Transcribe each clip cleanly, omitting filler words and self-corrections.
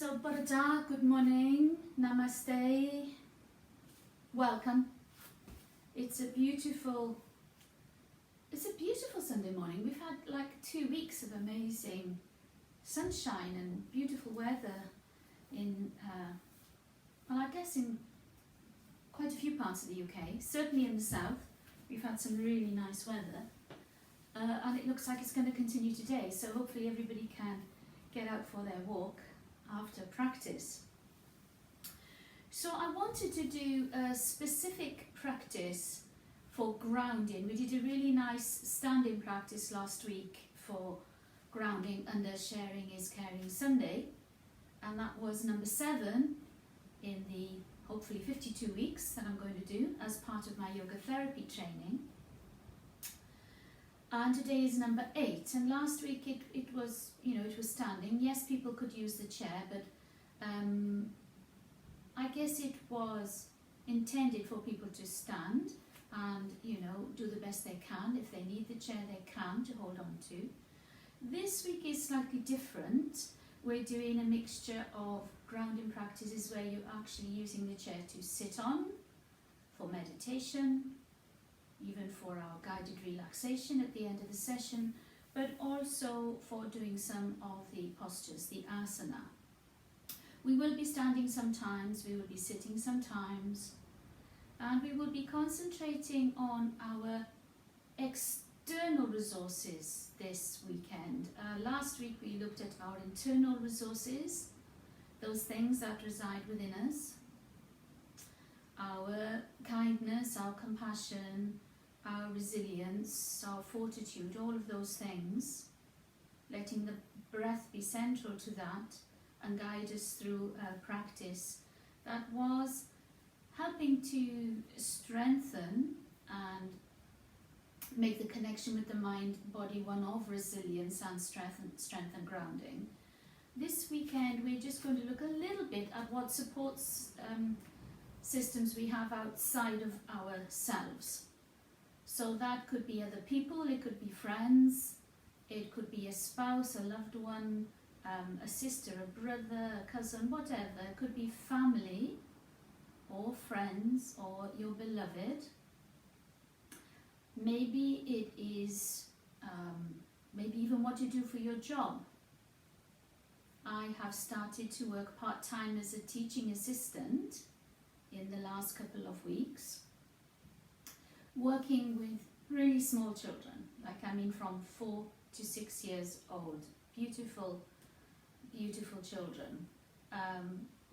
So Bharata, good morning, namaste, welcome. It's a beautiful Sunday morning. We've had like 2 weeks of amazing sunshine and beautiful weather in, I guess in quite a few parts of the UK. Certainly in the south, we've had some really nice weather. And it looks like it's going to continue today, so hopefully everybody can get out for their walk after practice. So I wanted to do a specific practice for grounding. We did a really nice standing practice last week for grounding under Sharing is Caring Sunday, and that was number 7 in the hopefully 52 weeks that I'm going to do as part of my yoga therapy training. And today is number 8, and last week it was standing. Yes, people could use the chair, but I guess it was intended for people to stand and do the best they can. If they need the chair, they can to hold on to. This week is slightly different. We're doing a mixture of grounding practices where you're actually using the chair to sit on for meditation, even for our guided relaxation at the end of the session, but also for doing some of the postures, the asana. We will be standing sometimes, we will be sitting sometimes, and we will be concentrating on our external resources this weekend. Last week we looked at our internal resources, those things that reside within us, our kindness, our compassion, our resilience, our fortitude, all of those things, letting the breath be central to that and guide us through a practice that was helping to strengthen and make the connection with the mind-body one of resilience and strength and grounding. This weekend we're just going to look a little bit at what supports systems we have outside of ourselves. So that could be other people, it could be friends, it could be a spouse, a loved one, a sister, a brother, a cousin, whatever. It could be family or friends or your beloved. Maybe it is maybe even what you do for your job. I have started to work part-time as a teaching assistant in the last couple of weeks, working with really small children, from 4 to 6 years old, beautiful children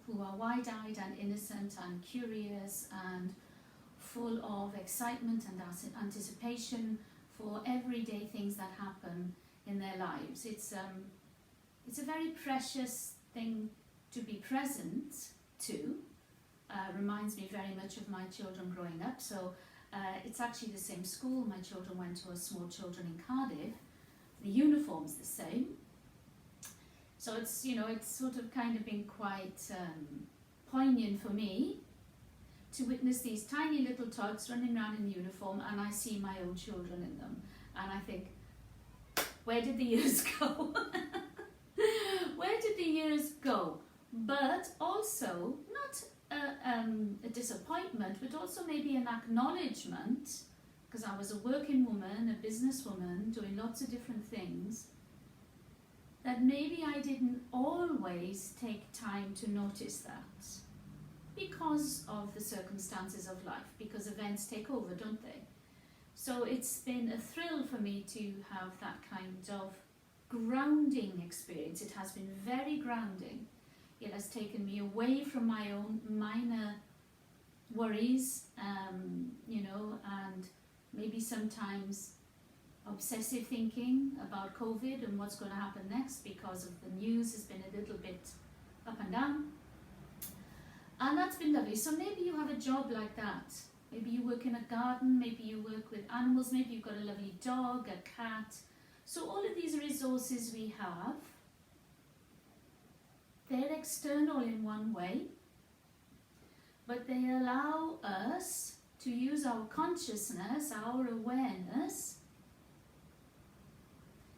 who are wide-eyed and innocent and curious and full of excitement and anticipation for everyday things that happen in their lives. It's a very precious thing to be present to. Reminds me very much of my children growing up. So it's actually the same school. My children went to a small children in Cardiff. The uniform's the same. So it's sort of kind of been quite poignant for me to witness these tiny little tots running around in uniform, and I see my own children in them, and I think, where did the years go? Where did the years go? But also not a disappointment, but also maybe an acknowledgement, because I was a working woman, a businesswoman, doing lots of different things, that maybe I didn't always take time to notice that because of the circumstances of life, because events take over, don't they? So it's been a thrill for me to have that kind of grounding experience. It has been very grounding. It has taken me away from my own minor worries, and maybe sometimes obsessive thinking about COVID and what's going to happen next, because of the news has been a little bit up and down. And that's been lovely. So maybe you have a job like that. Maybe you work in a garden, maybe you work with animals, maybe you've got a lovely dog, a cat. So all of these resources we have, they're external in one way, but they allow us to use our consciousness, our awareness,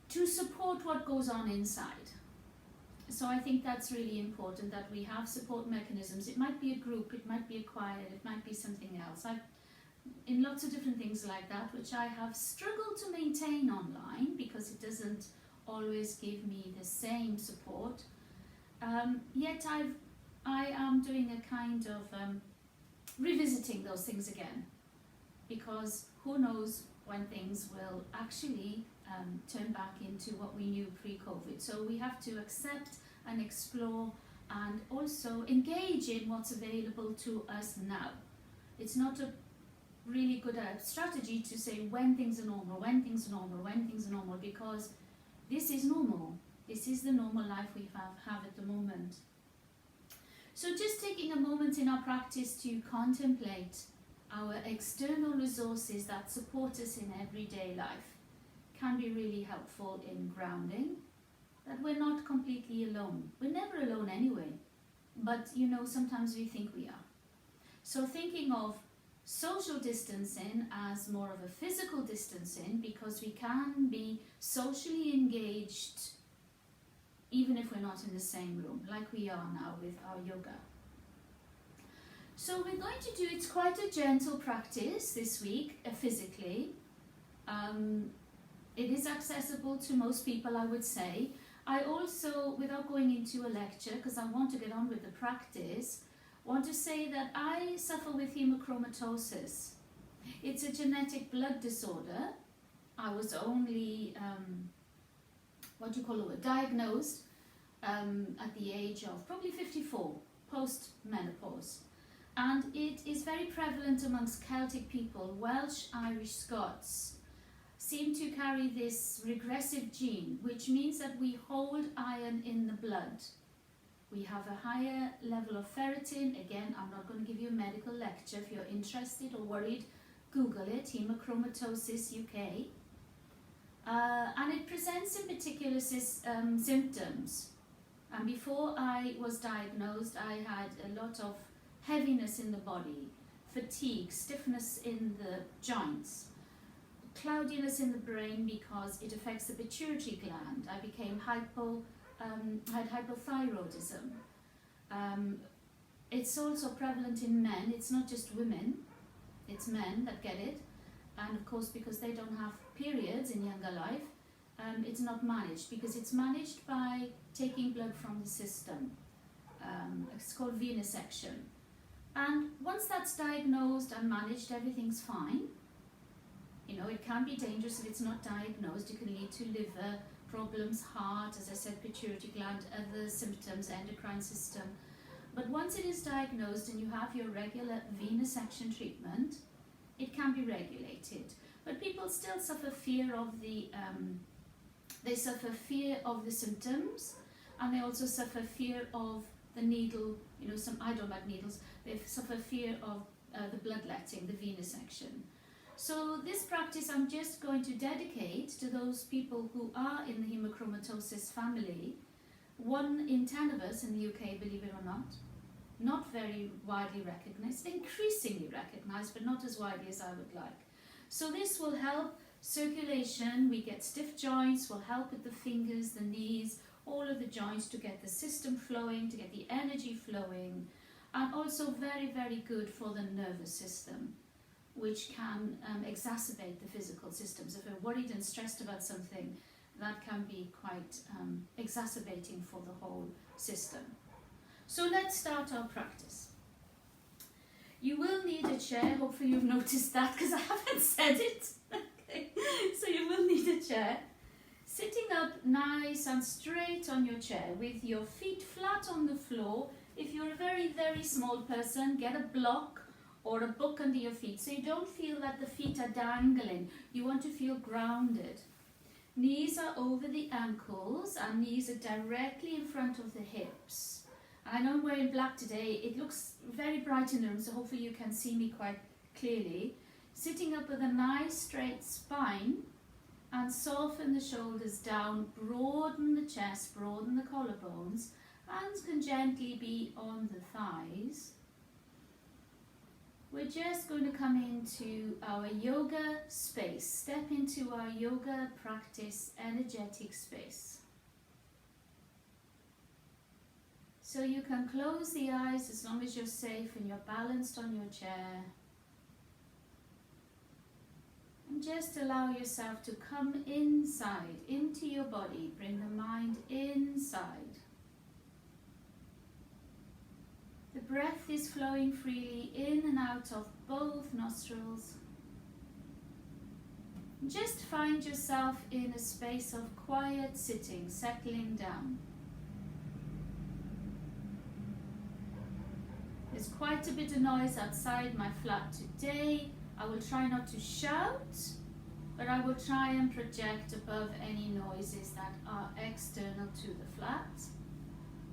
to support what goes on inside. So I think that's really important, that we have support mechanisms. It might be a group, it might be a choir, it might be something else. In lots of different things like that, which I have struggled to maintain online because it doesn't always give me the same support. Yet I am doing a kind of revisiting those things again, because who knows when things will actually turn back into what we knew pre-COVID. So we have to accept and explore and also engage in what's available to us now. It's not a really good strategy to say when things are normal, when things are normal, when things are normal, because this is normal. This is the normal life we have at the moment. So just taking a moment in our practice to contemplate our external resources that support us in everyday life can be really helpful in grounding, that we're not completely alone. We're never alone anyway, but sometimes we think we are. So thinking of social distancing as more of a physical distancing, because we can be socially engaged even if we're not in the same room, like we are now with our yoga. So we're going to do, it's quite a gentle practice this week, physically. It is accessible to most people, I would say. I also, without going into a lecture, because I want to get on with the practice, want to say that I suffer with haemochromatosis. It's a genetic blood disorder. I was only, diagnosed at the age of probably 54, post-menopause. And it is very prevalent amongst Celtic people. Welsh, Irish, Scots seem to carry this regressive gene, which means that we hold iron in the blood. We have a higher level of ferritin. Again, I'm not going to give you a medical lecture. If you're interested or worried, Google it, haemochromatosis UK. And it presents in particular symptoms. And before I was diagnosed, I had a lot of heaviness in the body, fatigue, stiffness in the joints, cloudiness in the brain because it affects the pituitary gland. I became had hypothyroidism. It's also prevalent in men. It's not just women, it's men that get it. And of course, because they don't have periods in younger life, it's not managed, because it's managed by taking blood from the system. It's called venesection. And once that's diagnosed and managed, everything's fine. It can be dangerous if it's not diagnosed. It can lead to liver problems, heart, as I said, pituitary gland, other symptoms, endocrine system. But once it is diagnosed and you have your regular venesection treatment, it can be regulated. But people still suffer fear of the symptoms, and they also suffer fear of the needle. I don't like needles. They suffer fear of the bloodletting, the venesection. So this practice I'm just going to dedicate to those people who are in the haemochromatosis family. 1 in 10 of us in the UK, believe it or not very widely recognised, increasingly recognised, but not as widely as I would like. So this will help circulation. We get stiff joints, will help with the fingers, the knees, all of the joints, to get the system flowing, to get the energy flowing, and also very, very good for the nervous system, which can exacerbate the physical systems. If we're worried and stressed about something, that can be quite exacerbating for the whole system. So let's start our practice. You will need a chair. Hopefully you've noticed that, because I haven't said it. Okay. So you will need a chair. Sitting up nice and straight on your chair with your feet flat on the floor. If you're a very, very small person, get a block or a book under your feet, so you don't feel that the feet are dangling. You want to feel grounded. Knees are over the ankles and knees are directly in front of the hips. I know I'm wearing black today. It looks very bright in the room, so hopefully you can see me quite clearly. Sitting up with a nice straight spine, and soften the shoulders down, broaden the chest, broaden the collarbones. Hands can gently be on the thighs. We're just going to come into our yoga space, step into our yoga practice energetic space. So you can close the eyes as long as you're safe and you're balanced on your chair. And just allow yourself to come inside, into your body. Bring the mind inside. The breath is flowing freely in and out of both nostrils. Just find yourself in a space of quiet sitting, settling down. There's quite a bit of noise outside my flat today. I will try not to shout, but I will try and project above any noises that are external to the flat.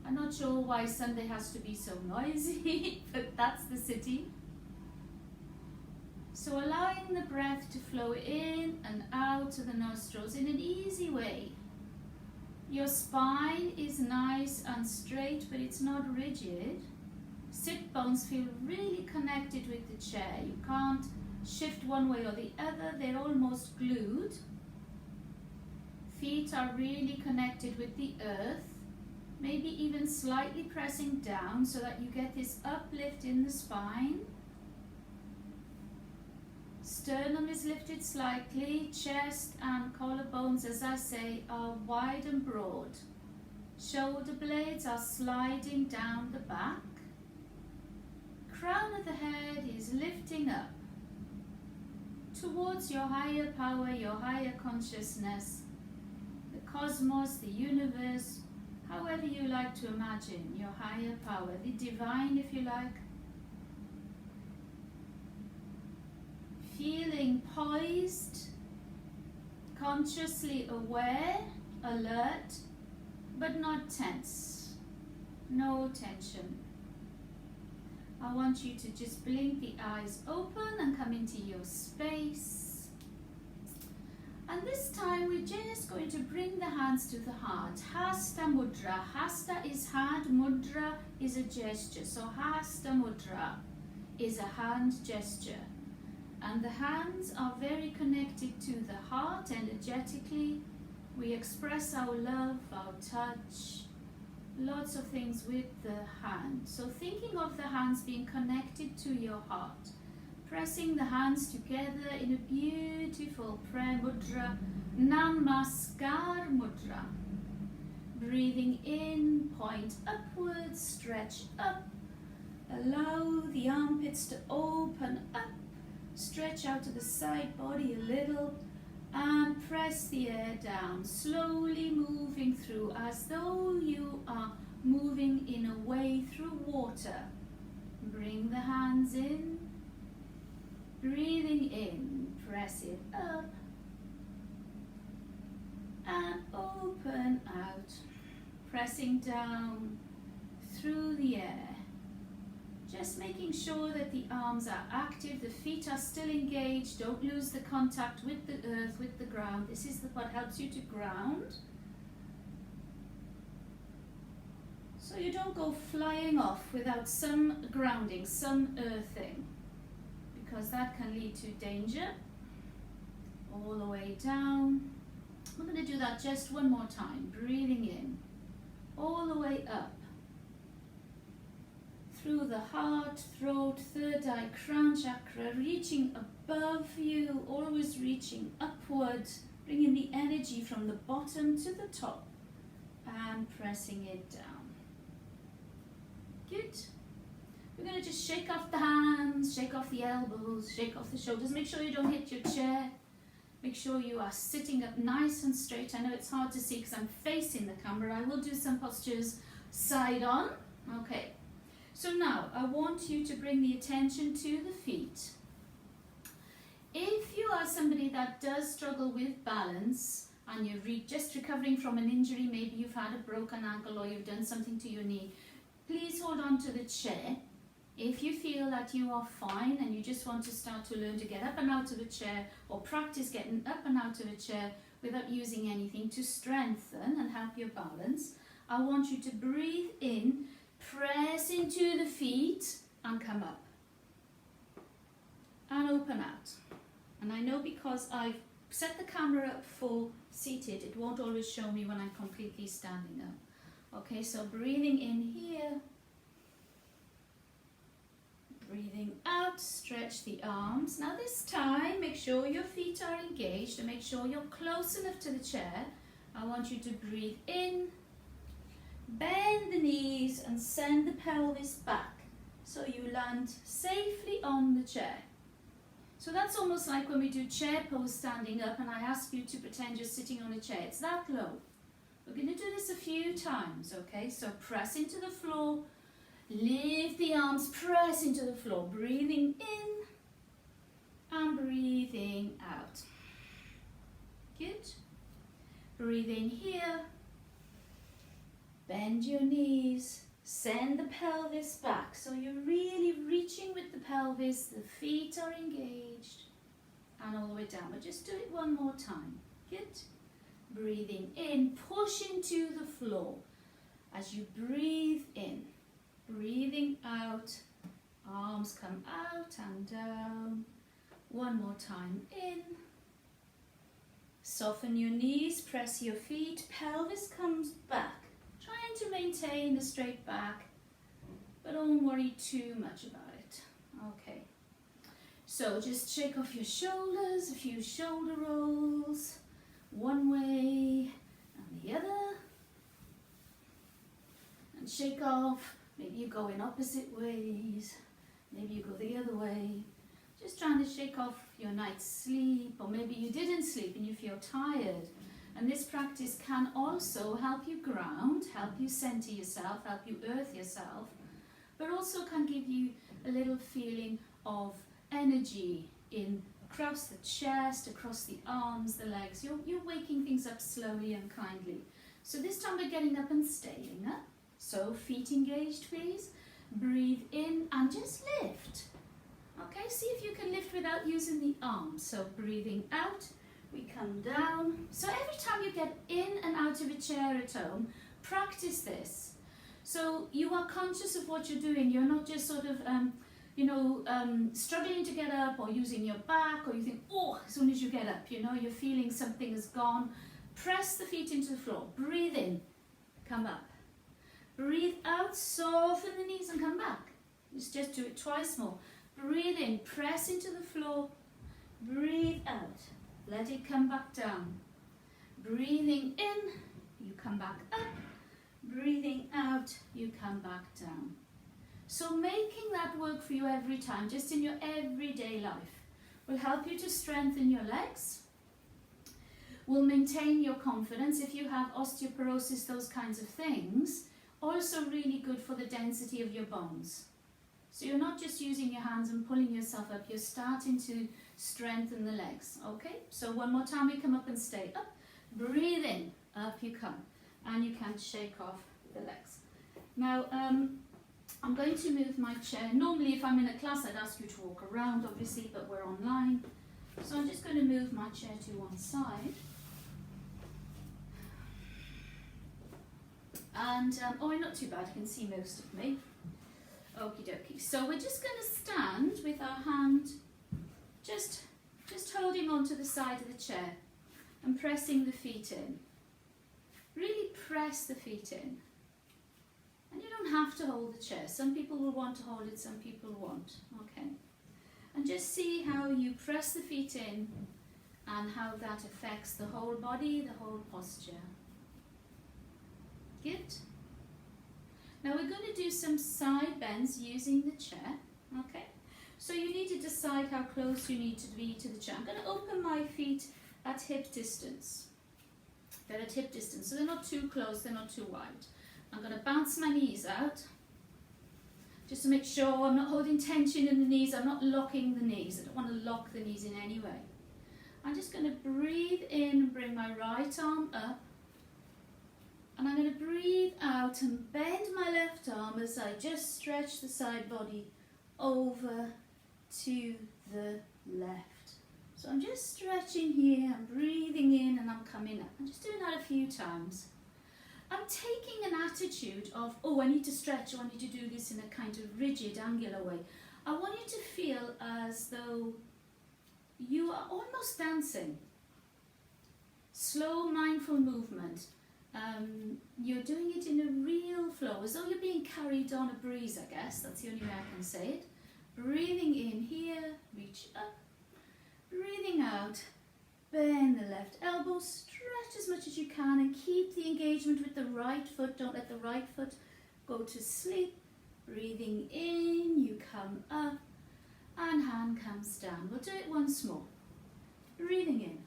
I'm not sure why Sunday has to be so noisy, but that's the city. So allowing the breath to flow in and out of the nostrils in an easy way. Your spine is nice and straight, but it's not rigid. Sit bones feel really connected with the chair. You can't shift one way or the other, they're almost glued. Feet are really connected with the earth, maybe even slightly pressing down so that you get this uplift in the spine. Sternum is lifted slightly, chest and collarbones, as I say, are wide and broad. Shoulder blades are sliding down the back. Crown of the head is lifting up towards your higher power, your higher consciousness, the cosmos, the universe, however you like to imagine your higher power, the divine if you like. Feeling poised, consciously aware, alert, but not tense. No tension. I want you to just blink the eyes open and come into your space. And this time we're just going to bring the hands to the heart. Hasta mudra. Hasta is hand, mudra is a gesture. So hasta mudra is a hand gesture. And the hands are very connected to the heart energetically. We express our love, our touch, lots of things with the hand. So thinking of the hands being connected to your heart, pressing the hands together in a beautiful prayer mudra, Namaskar mudra. Breathing in, point upwards, stretch up, allow the armpits to open up, stretch out to the side body a little, and press the air down, slowly moving through as though you are moving in a way through water. Bring the hands in, breathing in, press it up, and open out, pressing down through the air. Just making sure that the arms are active, the feet are still engaged, don't lose the contact with the earth, with the ground. This is what helps you to ground. So you don't go flying off without some grounding, some earthing, because that can lead to danger. All the way down. I'm going to do that just one more time, breathing in, all the way up. Through the heart, throat, third eye, crown chakra, reaching above you, always reaching upward, bringing the energy from the bottom to the top and pressing it down. Good. We're going to just shake off the hands, shake off the elbows, shake off the shoulders. Make sure you don't hit your chair. Make sure you are sitting up nice and straight. I know it's hard to see because I'm facing the camera. I will do some postures side on. Okay. So now, I want you to bring the attention to the feet. If you are somebody that does struggle with balance and you're just recovering from an injury, maybe you've had a broken ankle or you've done something to your knee, please hold on to the chair. If you feel that you are fine and you just want to start to learn to get up and out of a chair or practice getting up and out of a chair without using anything to strengthen and help your balance, I want you to breathe in, press into the feet and come up and open out. And I know because I've set the camera up for seated, it won't always show me when I'm completely standing up. Okay, so breathing in here, breathing out, stretch the arms. Now this time, make sure your feet are engaged and make sure you're close enough to the chair. I want you to breathe in, bend the knees and send the pelvis back so you land safely on the chair. So that's almost like when we do chair pose standing up and I ask you to pretend you're sitting on a chair. It's that low. We're going to do this a few times, okay? So press into the floor, lift the arms, press into the floor, breathing in and breathing out. Good. Breathe in here, bend your knees, send the pelvis back. So you're really reaching with the pelvis, the feet are engaged, and all the way down. But just do it one more time. Good. Breathing in, push into the floor as you breathe in. Breathing out, arms come out and down. One more time in. Soften your knees, press your feet, pelvis comes back. Trying to maintain a straight back, but don't worry too much about it. Okay, so just shake off your shoulders, a few shoulder rolls, one way and the other. And shake off, maybe you go in opposite ways, maybe you go the other way. Just trying to shake off your night's sleep, or maybe you didn't sleep and you feel tired. And this practice can also help you ground, help you center yourself, help you earth yourself, but also can give you a little feeling of energy in across the chest, across the arms, the legs. You're waking things up slowly and kindly. So this time we're getting up and staying up. So feet engaged, please. Breathe in and just lift. Okay, see if you can lift without using the arms. So breathing out, we come down. So every time you get in and out of a chair at home, practice this. So you are conscious of what you're doing. You're not just sort of, struggling to get up or using your back, or you think, oh, as soon as you get up, you're feeling something has gone. Press the feet into the floor. Breathe in, come up. Breathe out, soften the knees and come back. Just do it twice more. Breathe in, press into the floor. Breathe out. Let it come back down. Breathing in, you come back up. Breathing out, you come back down. So making that work for you every time, just in your everyday life, will help you to strengthen your legs, will maintain your confidence. If you have osteoporosis, those kinds of things, also really good for the density of your bones. So you're not just using your hands and pulling yourself up, you're starting to strengthen the legs, okay? So one more time, we come up and stay up. Breathe in, up you come, and you can shake off the legs. Now, I'm going to move my chair. Normally, if I'm in a class, I'd ask you to walk around, obviously, but we're online. So I'm just going to move my chair to one side. And, not too bad, you can see most of me. Okie dokie. So we're just going to stand with our hand just holding on to the side of the chair and pressing the feet in. Really press the feet in. And you don't have to hold the chair. Some people will want to hold it, some people won't. Okay. And just see how you press the feet in and how that affects the whole body, the whole posture. Good. Now we're going to do some side bends using the chair, okay? So you need to decide how close you need to be to the chair. I'm going to open my feet at hip distance. They're at hip distance, so they're not too close, they're not too wide. I'm going to bounce my knees out, just to make sure I'm not holding tension in the knees, I'm not locking the knees. I don't want to lock the knees in any way. I'm just going to breathe in and bring my right arm up. And I'm going to breathe out and bend my left arm as I just stretch the side body over to the left. So I'm just stretching here, I'm breathing in and I'm coming up. I'm just doing that a few times. I'm taking an attitude of, oh, I need to stretch, or I need to do this in a kind of rigid, angular way. I want you to feel as though you are almost dancing. Slow, mindful movement. you're doing it in a real flow, as though you're being carried on a breeze, I guess. That's the only way I can say it. Breathing in here, reach up. Breathing out, bend the left elbow, stretch as much as you can and keep the engagement with the right foot. Don't let the right foot go to sleep. Breathing in, you come up and hand comes down. We'll do it once more. Breathing in.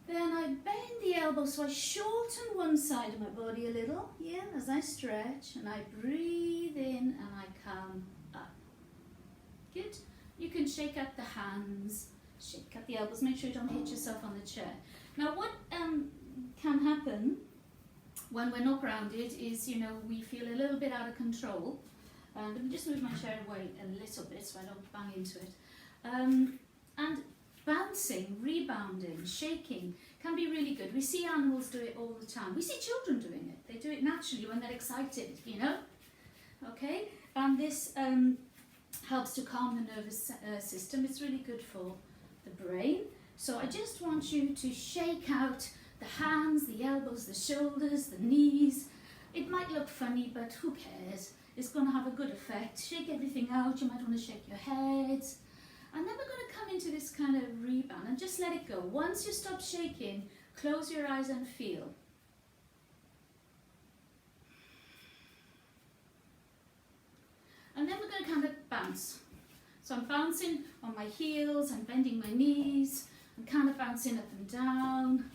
Then I bend the elbow so I shorten one side of my body a little, yeah, as I stretch, and I breathe in and I come up. Good. You can shake out the hands, shake out the elbows, make sure you don't hit yourself on the chair. Now what can happen when we're not grounded is, you know, we feel a little bit out of control. Let me just move my chair away a little bit so I don't bang into it. And bouncing, rebounding, shaking can be really good. We see animals do it all the time. We see children doing it. They do it naturally when they're excited, you know? Okay? And this helps to calm the nervous system. It's really good for the brain. So I just want you to shake out the hands, the elbows, the shoulders, the knees. It might look funny, but who cares? It's going to have a good effect. Shake everything out. You might want to shake your head. And then we're going to come into this kind of rebound and just let it go. Once you stop shaking, close your eyes and feel. And then we're going to kind of bounce. So I'm bouncing on my heels, I'm bending my knees, I'm kind of bouncing up and down.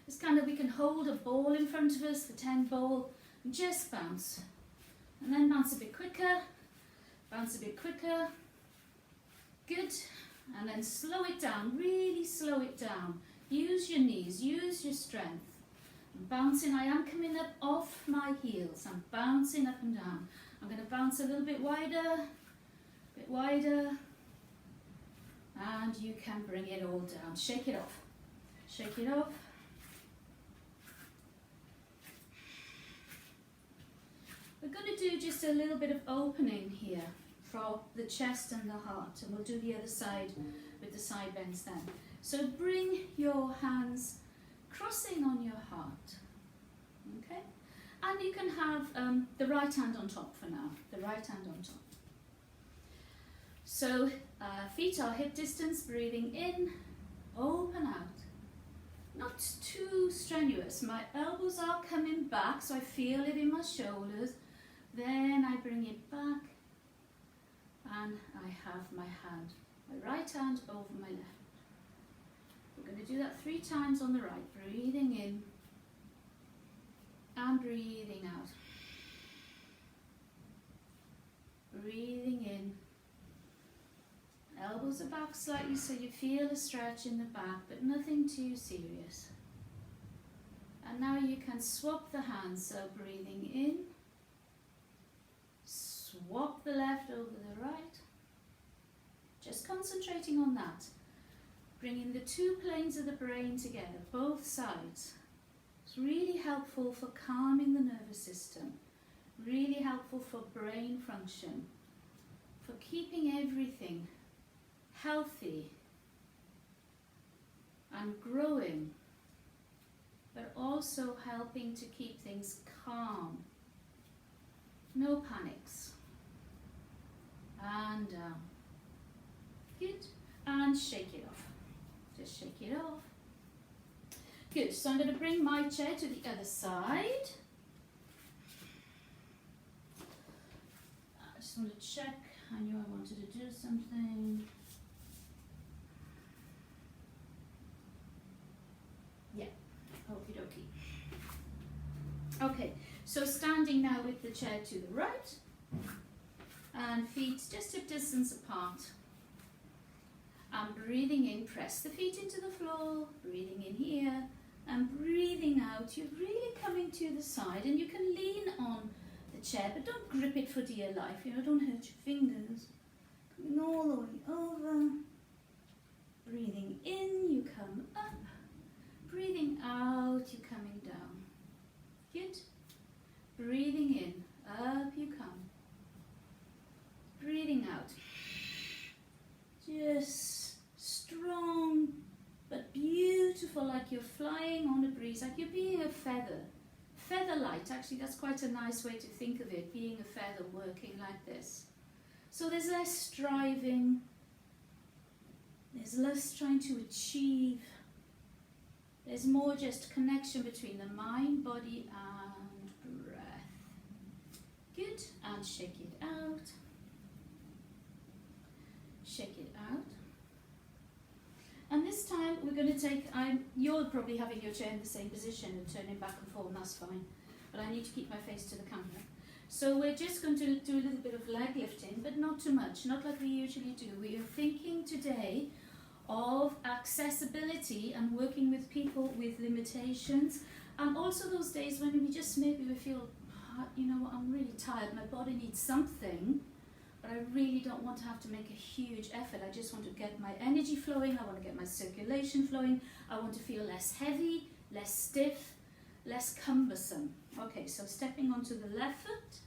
It's kind of, we can hold a ball in front of us, the 10 ball, and just bounce. And then bounce a bit quicker, bounce a bit quicker. Good. And then slow it down, really slow it down. Use your knees, use your strength. I'm bouncing, I am coming up off my heels. I'm bouncing up and down. I'm going to bounce a little bit wider, and you can bring it all down. Shake it off, shake it off. We're going to do just a little bit of opening here for the chest and the heart, and we'll do the other side with the side bends then. So bring your hands crossing on your heart, okay? And you can have the right hand on top for now, the right hand on top. So feet are hip distance, breathing in, open out. Not too strenuous, my elbows are coming back so I feel it in my shoulders. Then I bring it back and I have my hand, my right hand over my left. We're going to do that 3 times on the right, breathing in and breathing out. Breathing in. Elbows are back slightly so you feel a stretch in the back, but nothing too serious. And now you can swap the hands, so breathing in, swap the left over the right. Just concentrating on that. Bringing the 2 planes of the brain together, both sides. It's really helpful for calming the nervous system, really helpful for brain function, for keeping everything healthy and growing, but also helping to keep things calm. No panics. And down. Good. And shake it off. Just shake it off. Good. So I'm going to bring my chair to the other side. I just want to check. I knew I wanted to do something. Yeah. Okie dokie. Okay. So standing now with the chair to the right. And feet just hip distance apart. And breathing in, press the feet into the floor, breathing in here, and breathing out. You're really coming to the side, and you can lean on the chair, but don't grip it for dear life, you know, don't hurt your fingers. Coming all the way over. Breathing in, you come up. Breathing out, you're coming down. Good. Breathing in, up you come. Breathing out. Just strong but beautiful, like you're flying on a It's like you're being a feather. Feather light, actually that's quite a nice way to think of it, being a feather working like this. So there's less striving, there's less trying to achieve, there's more just connection between the mind, body and breath. Good, and shake it out. Shake it out. And this time we're going to take, you're probably having your chair in the same position and turning back and forth, and that's fine. But I need to keep my face to the camera. So we're just going to do a little bit of leg lifting, but not too much, not like we usually do. We are thinking today of accessibility and working with people with limitations, and also those days when we just maybe we feel, you know, I'm really tired, my body needs something, but I really don't want to have to make a huge effort. I just want to get my energy flowing, I want to get my circulation flowing, I want to feel less heavy, less stiff, less cumbersome. Okay, so stepping onto the left foot,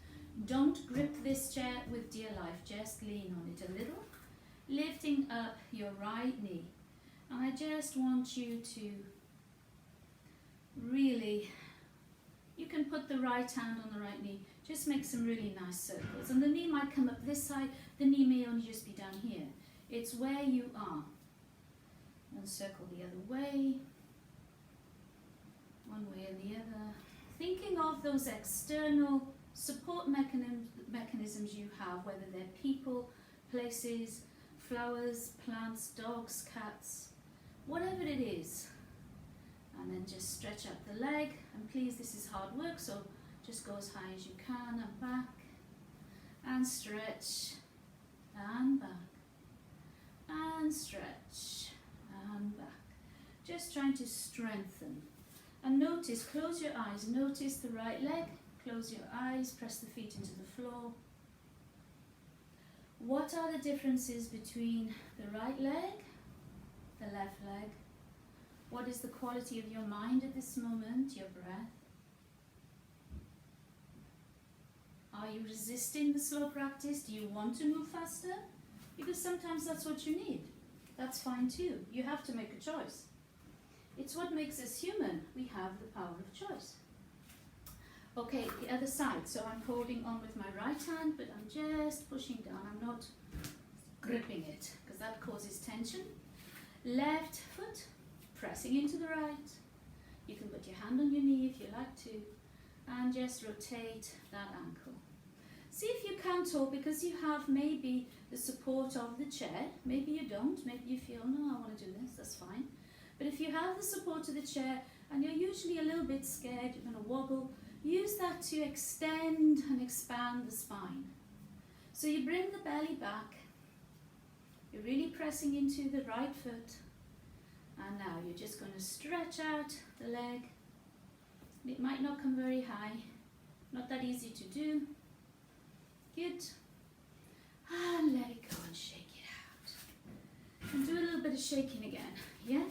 don't grip this chair with dear life, just lean on it a little, lifting up your right knee. And I just want you to really, you can put the right hand on the right knee, just make some really nice circles. And the knee might come up this side, the knee may only just be down here. It's where you are. And circle the other way, one way and the other. Thinking of those external support mechanisms you have, whether they're people, places, flowers, plants, dogs, cats, whatever it is. And then just stretch up the leg, and please, this is hard work, so just go as high as you can and back, and stretch, and back, and stretch, and back. Just trying to strengthen. And notice, close your eyes, notice the right leg, close your eyes, press the feet into the floor. What are the differences between the right leg, the left leg? What is the quality of your mind at this moment, your breath? Are you resisting the slow practice? Do you want to move faster? Because sometimes that's what you need. That's fine too. You have to make a choice. It's what makes us human. We have the power of choice. Okay, the other side. So I'm holding on with my right hand, but I'm just pushing down. I'm not gripping it, because that causes tension. Left foot, pressing into the right. You can put your hand on your knee if you like to, and just rotate that ankle. See if you can talk, because you have maybe the support of the chair. Maybe you don't. Maybe you feel, no, I want to do this. That's fine. But if you have the support of the chair and you're usually a little bit scared, you're going to wobble, use that to extend and expand the spine. So you bring the belly back, you're really pressing into the right foot, and now you're just going to stretch out the leg. It might not come very high, not that easy to do. Good. And let it go and shake it out. And do a little bit of shaking again, yeah?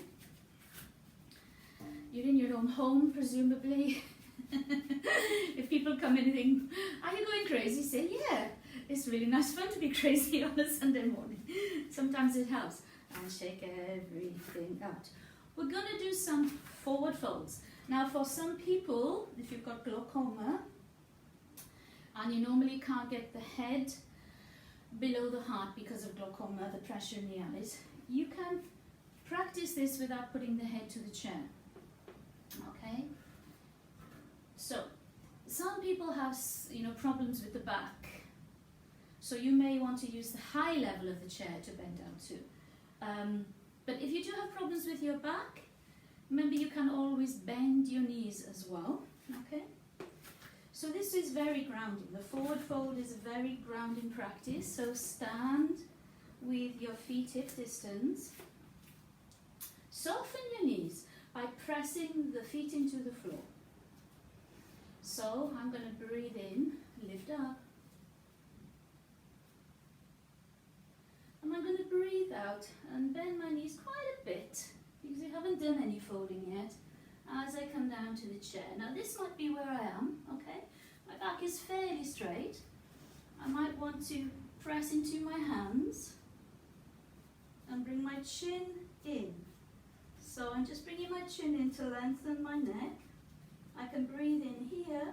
You're in your own home, presumably. If people come in and think, are you going crazy? Say, yeah, it's really nice fun to be crazy on a Sunday morning. Sometimes it helps. And shake everything out. We're going to do some forward folds. Now for some people, if you've got glaucoma, and you normally can't get the head below the heart because of glaucoma, the pressure in the eyes, you can practice this without putting the head to the chair. Okay? So, some people have, problems with the back. So you may want to use the high level of the chair to bend down too. But if you do have problems with your back, remember you can always bend your knees as well. Okay? So this is very grounding. The forward fold is a very grounding practice. So stand with your feet hip distance. Soften your knees by pressing the feet into the floor. So I'm going to breathe in, lift up. And I'm going to breathe out and bend my knees quite a bit, because I haven't done any folding yet, as I come down to the chair. Now this might be where I am, okay? My back is fairly straight. I might want to press into my hands and bring my chin in. So I'm just bringing my chin in to lengthen my neck. I can breathe in here,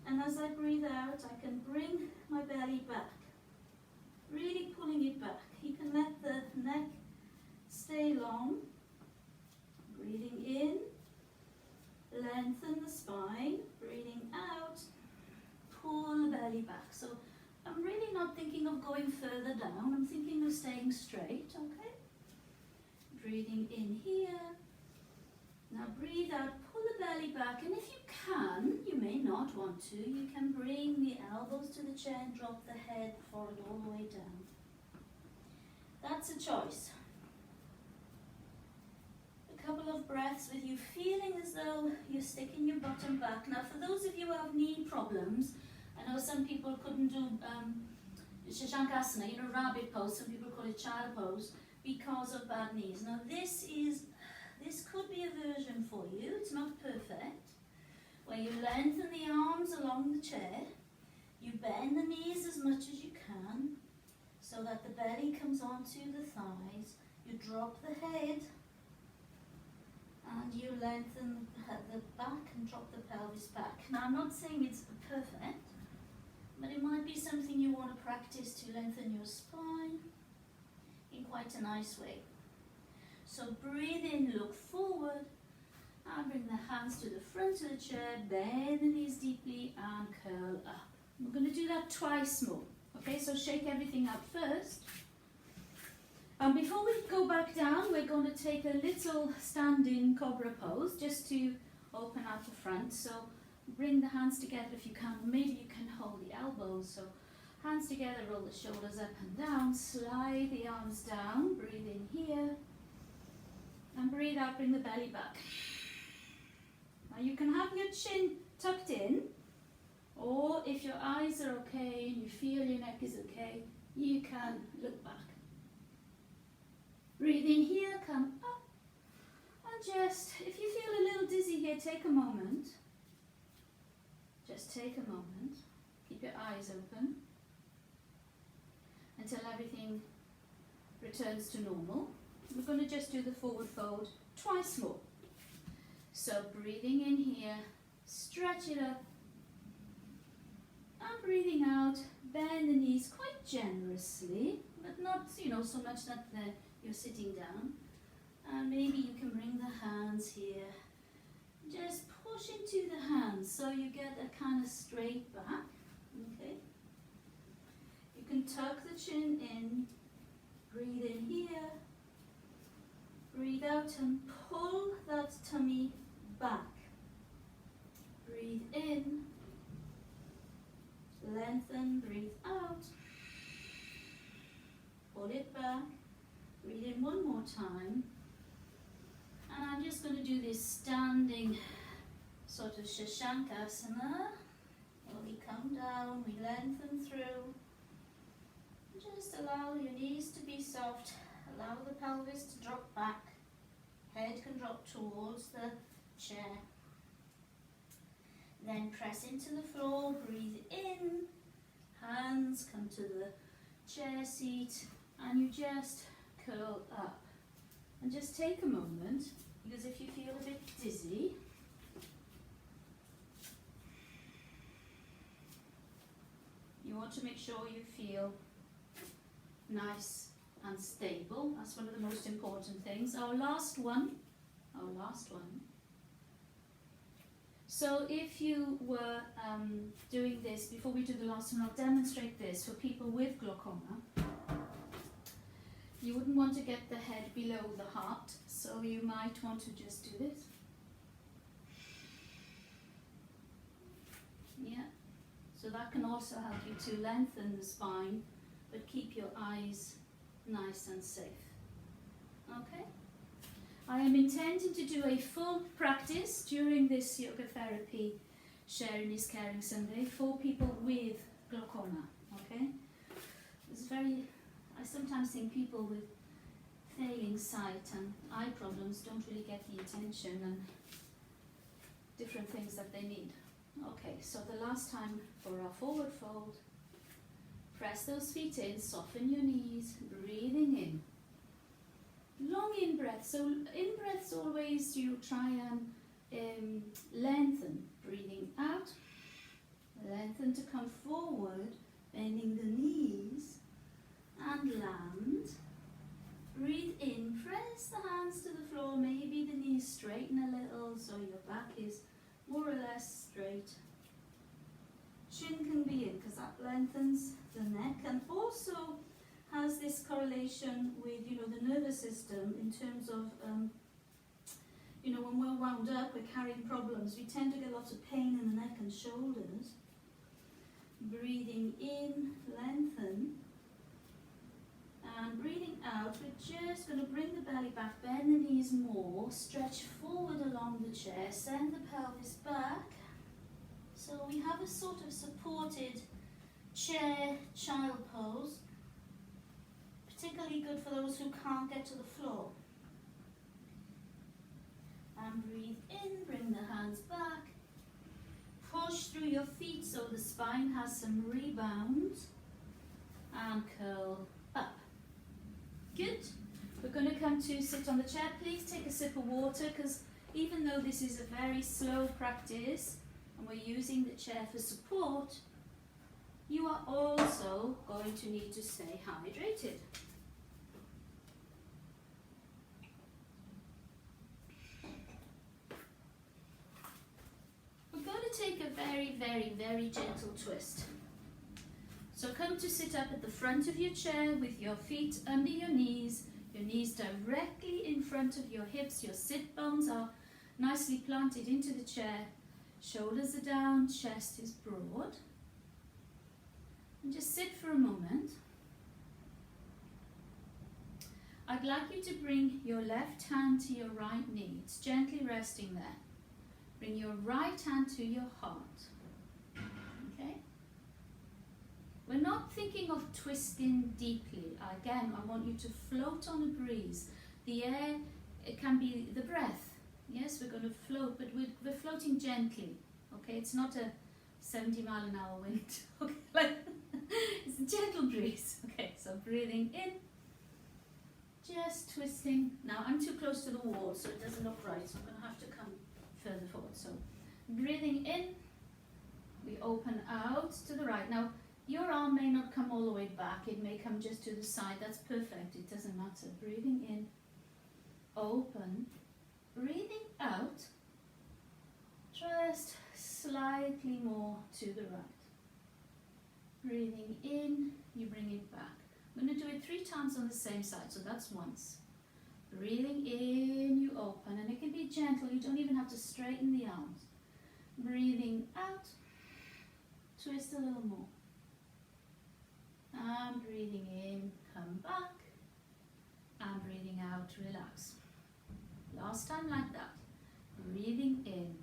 and as I breathe out, I can bring my belly back, really pulling it back. You can let the neck stay long. Breathing in, lengthen the spine. Breathing out, pull the belly back. So I'm really not thinking of going further down, I'm thinking of staying straight, okay? Breathing in here. Now breathe out, pull the belly back, and if you can, you may not want to, you can bring the elbows to the chair and drop the head forward all the way down. That's a choice. A couple of breaths with you feeling as though you're sticking your bottom back. Now for those of you who have knee problems, I know some people couldn't do Shashankasana, rabbit pose, some people call it child pose, because of bad knees. Now this could be a version for you, it's not perfect, where you lengthen the arms along the chair, you bend the knees as much as you can, so that the belly comes onto the thighs, you drop the head, and you lengthen the back and drop the pelvis back. Now I'm not saying it's perfect, but it might be something you want to practice to lengthen your spine in quite a nice way. So breathe in, look forward, and bring the hands to the front of the chair, bend the knees deeply and curl up. We're going to do that twice more. Okay, so shake everything out first. And before we go back down, we're going to take a little standing cobra pose just to open out the front. So bring the hands together if you can. Maybe you can hold the elbows. So hands together, roll the shoulders up and down, slide the arms down, breathe in here. And breathe out, bring the belly back. Now you can have your chin tucked in, or if your eyes are okay and you feel your neck is okay, you can look back. Breathe in here, come up, and just, if you feel a little dizzy here, take a moment. Just take a moment. Keep your eyes open until everything returns to normal. We're going to just do the forward fold twice more. So breathing in here, stretch it up, and breathing out, bend the knees quite generously, but not so much that you're sitting down. And maybe you can bring the hands here. Just push into the hands so you get a kind of straight back. Okay. You can tuck the chin in, breathe in here. Breathe out and pull that tummy back. Breathe in, lengthen, breathe out, pull it back, breathe in one more time. And I'm just going to do this standing sort of Shashankasana, where we come down, we lengthen through. Just allow your knees to be soft. Allow the pelvis to drop back, head can drop towards the chair. Then press into the floor, breathe in, hands come to the chair seat, and you just curl up. And just take a moment, because if you feel a bit dizzy, you want to make sure you feel nice and stable. That's one of the most important things. Our last one. So if you were doing this, before we do the last one, I'll demonstrate this for people with glaucoma. You wouldn't want to get the head below the heart, so you might want to just do this. Yeah. So that can also help you to lengthen the spine, but keep your eyes nice and safe. Okay? I am intending to do a full practice during this yoga therapy Sharing is Caring Sunday for people with glaucoma. Okay? I sometimes think people with failing sight and eye problems don't really get the attention and different things that they need. Okay, so the last time for our forward fold, press those feet in, soften your knees, breathing in. Long in-breath. So in-breaths always you try and lengthen. Breathing out, lengthen to come forward, bending the knees and land. Breathe in, press the hands to the floor, maybe the knees straighten a little so your back is more or less straight. Chin can be in because that lengthens the neck and also has this correlation with, the nervous system in terms of, when we're wound up, we're carrying problems. We tend to get lots of pain in the neck and shoulders. Breathing in, lengthen. And breathing out, we're just going to bring the belly back, bend the knees more, stretch forward along the chair, send the pelvis back. So we have a sort of supported chair child pose, particularly good for those who can't get to the floor. And breathe in, bring the hands back, push through your feet so the spine has some rebound, and curl up. Good. We're going to come to sit on the chair. Please take a sip of water because even though this is a very slow practice and we're using the chair for support, you are also going to need to stay hydrated. We're going to take a very, very, very gentle twist. So come to sit up at the front of your chair with your feet under your knees directly in front of your hips. Your sit bones are nicely planted into the chair. Shoulders are down, chest is broad. And just sit for a moment. I'd like you to bring your left hand to your right knee. It's gently resting there. Bring your right hand to your heart. Okay? We're not thinking of twisting deeply. Again, I want you to float on a breeze. The air, it can be the breath. Yes, we're going to float, but we're floating gently. Okay, it's not a 70-mile-an-hour wind. Okay, like it's a gentle breeze. Okay, so breathing in, just twisting. Now I'm too close to the wall, so it doesn't look right. So I'm going to have to come further forward. So breathing in, we open out to the right. Now, your arm may not come all the way back, it may come just to the side, that's perfect, it doesn't matter. Breathing in, open, breathing out, just slightly more to the right. Breathing in, you bring it back. I'm going to do it 3 times on the same side, so that's once. Breathing in, you open, and it can be gentle, you don't even have to straighten the arms. Breathing out, twist a little more. And breathing in, come back, and breathing out, relax. Last time like that. Breathing in,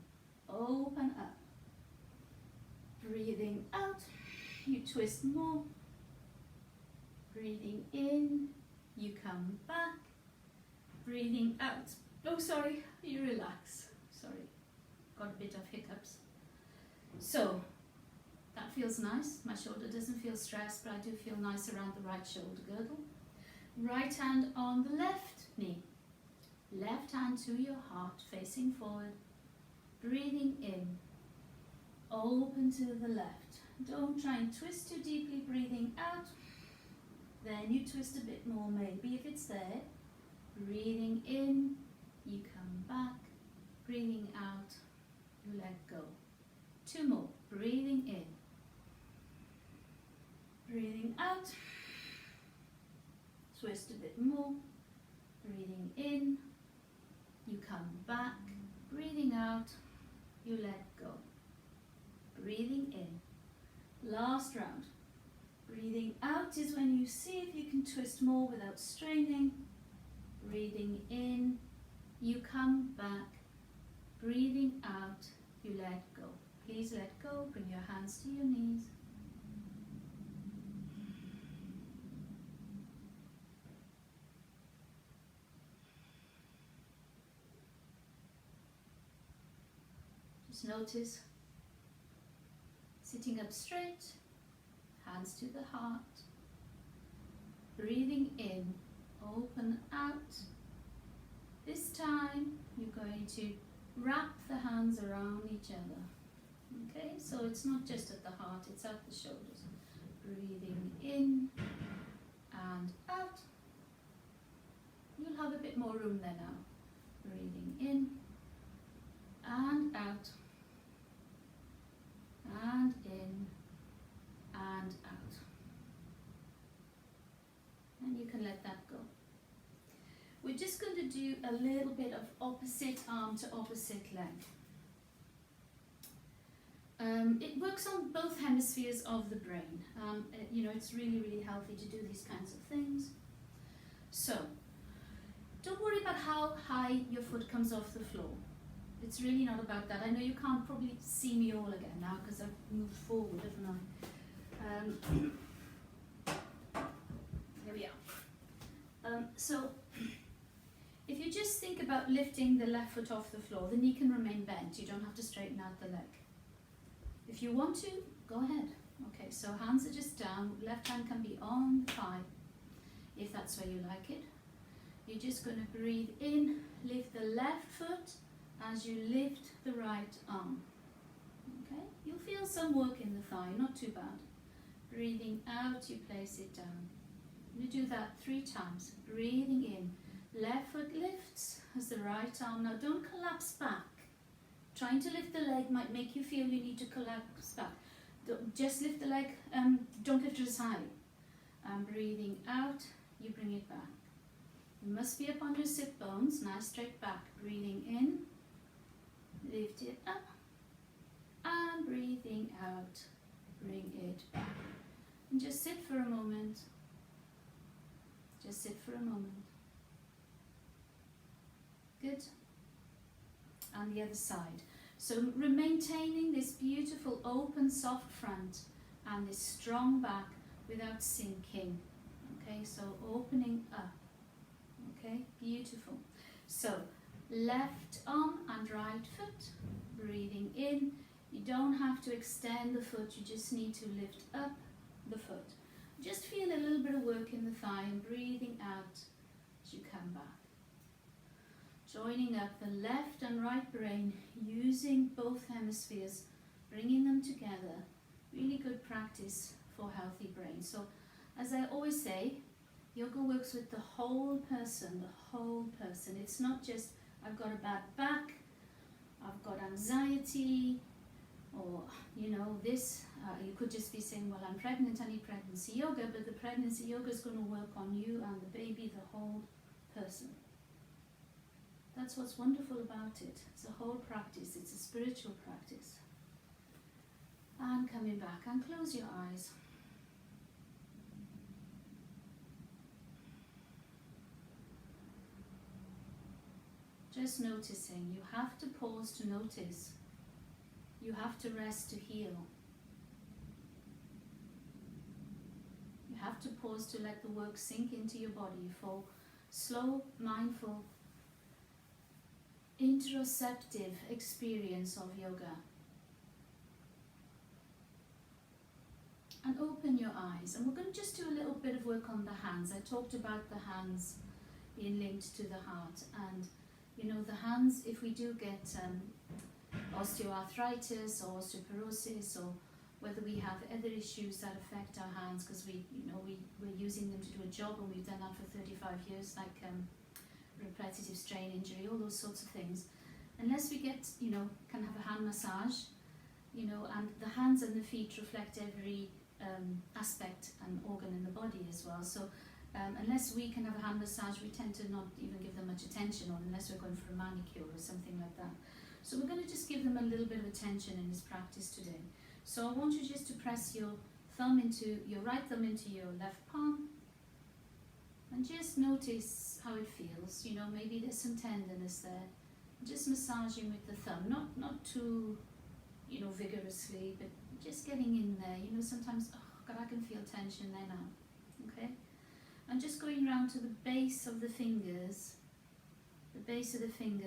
open up. Breathing out, you twist more. Breathing in, you come back. Breathing out. Oh, sorry, you relax. Sorry, got a bit of hiccups. So, that feels nice. My shoulder doesn't feel stressed, but I do feel nice around the right shoulder girdle. Right hand on the left knee. Left hand to your heart, facing forward. Breathing in. Open to the left. Don't try and twist too deeply. Breathing out. Then you twist a bit more, maybe if it's there. Breathing in. You come back. Breathing out. You let go. 2 more. Breathing in. Breathing out, twist a bit more, breathing in, you come back, breathing out, you let go. Breathing in, last round. Breathing out is when you see if you can twist more without straining. Breathing in, you come back, breathing out, you let go. Please let go, bring your hands to your knees. Just notice, sitting up straight, hands to the heart, breathing in, open out, This time you're going to wrap the hands around each other. Okay, so it's not just at the heart, it's at the shoulders. Breathing in and out. You'll have a bit more room there now. Breathing in and out. And in and out. And you can let that go. We're just going to do a little bit of opposite arm to opposite leg. It works on both hemispheres of the brain. You know, it's really, really healthy to do these kinds of things. So, don't worry about how high your foot comes off the floor. It's really not about that. I know you can't probably see me all again now because I've moved forward, haven't I? Here we are. So, if you just think about lifting the left foot off the floor, the knee can remain bent. You don't have to straighten out the leg. If you want to, go ahead. Okay, so hands are just down. Left hand can be on the thigh, if that's where you like it. You're just going to breathe in, lift the left foot as you lift the right arm. Okay, you'll feel some work in the thigh, not too bad. Breathing out, you place it down. You do that 3 times. Breathing in, left foot lifts as the right arm. Now don't collapse back. Trying to lift the leg might make you feel you need to collapse back. Just lift the leg, don't lift it as high. Breathing out, you bring it back. You must be up on your sit bones, nice straight back. Breathing in, lift it up, and breathing out, bring it back. And just sit for a moment. Just sit for a moment. Good. And the other side. So maintaining this beautiful open soft front and this strong back without sinking. Okay, so opening up. Okay, beautiful. So left arm and right foot, breathing in. You don't have to extend the foot, you just need to lift up the foot. Just feel a little bit of work in the thigh and breathing out as you come back. Joining up the left and right brain, using both hemispheres, bringing them together. Really good practice for healthy brain. So, as I always say, yoga works with the whole person, the whole person. It's not just, I've got a bad back, I've got anxiety, or, you know, this. You could just be saying, well, I'm pregnant, I need pregnancy yoga, but the pregnancy yoga is going to work on you and the baby, the whole person. That's what's wonderful about it. It's a whole practice. It's a spiritual practice. And coming back, and close your eyes. Just noticing. You have to pause to notice. You have to rest to heal. You have to pause to let the work sink into your body for slow, mindful, interoceptive experience of yoga. And open your eyes. And we're going to just do a little bit of work on the hands. I talked about the hands being linked to the heart. And, you know, the hands, if we do get osteoarthritis or osteoporosis, or whether we have other issues that affect our hands because we're using them to do a job and we've done that for 35 years, like repetitive strain injury, all those sorts of things. Unless we get, can have a hand massage, and the hands and the feet reflect every aspect and organ in the body as well. So unless we can have a hand massage, we tend to not even give them much attention, or unless we're going for a manicure or something like that. So we're going to just give them a little bit of attention in this practice today. So I want you just to press your right thumb into your left palm, and just notice how it feels. Maybe there's some tenderness there. Just massaging with the thumb, not too, vigorously, but just getting in there. Sometimes, oh God, I can feel tension there now. Okay? And just going around to the base of the fingers,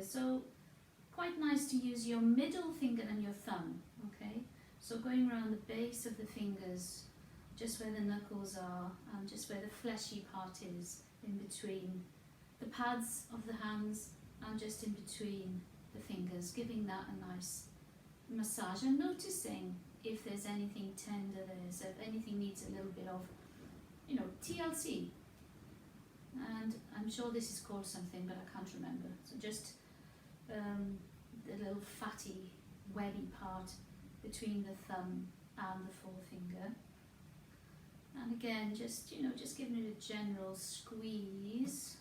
So quite nice to use your middle finger and your thumb. Okay? So going around the base of the fingers, just where the knuckles are, and just where the fleshy part is in between the pads of the hands and just in between the fingers, giving that a nice massage and noticing if there's anything tender there, so if anything needs a little bit of, TLC. And I'm sure this is called something, but I can't remember. So just the little fatty, webby part between the thumb and the forefinger. And again, just giving it a general squeeze.